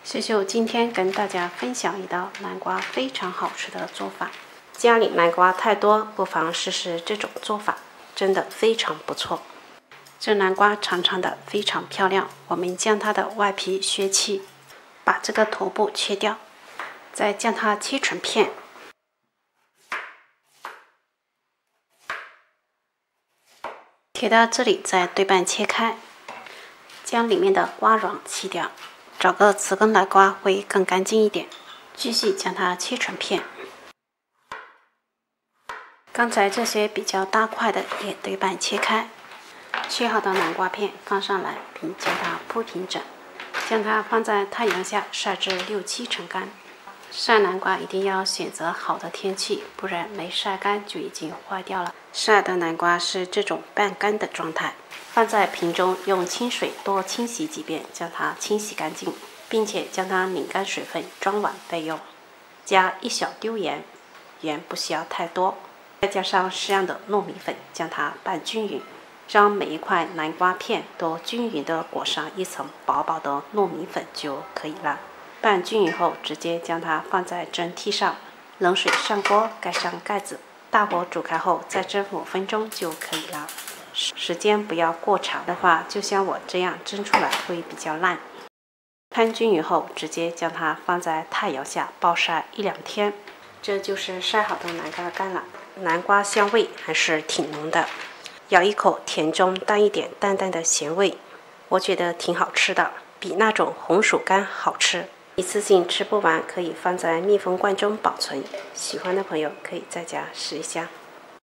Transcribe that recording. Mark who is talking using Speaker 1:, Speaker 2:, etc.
Speaker 1: 秀秀今天跟大家分享一道南瓜非常好吃的做法。家里南瓜太多，不妨试试这种做法，真的非常不错。这南瓜长长的，非常漂亮。我们将它的外皮削去，把这个头部切掉，再将它切成片。切到这里，再对半切开，将里面的瓜瓤去掉。找个瓷根南瓜会更干净一点。继续将它切成片。刚才这些比较大块的也对半切开。切好的南瓜片放上来，并将它铺平整，将它放在太阳下晒至6、7成干。晒南瓜一定要选择好的天气，不然没晒干就已经坏掉了。晒的南瓜是这种半干的状态。放在瓶中，用清水多清洗几遍，将它清洗干净，并且将它拧干水分，装碗备用。加1小丢盐，盐不需要太多，再加上适量的糯米粉，将它拌均匀，让每一块南瓜片都均匀地裹上一层薄薄的糯米粉就可以了。拌均匀后，直接将它放在蒸屉上，冷水上锅，盖上盖子，大火煮开后再蒸5分钟就可以了。时间不要过长的话，就像我这样蒸出来会比较烂。摊均匀后，直接将它放在太阳下暴晒1、2天。这就是晒好的南瓜干了。南瓜香味还是挺浓的，咬一口，甜中带一点淡淡的咸味，我觉得挺好吃的，比那种红薯干好吃。一次性吃不完，可以放在密封罐中保存。喜欢的朋友可以在家试一下。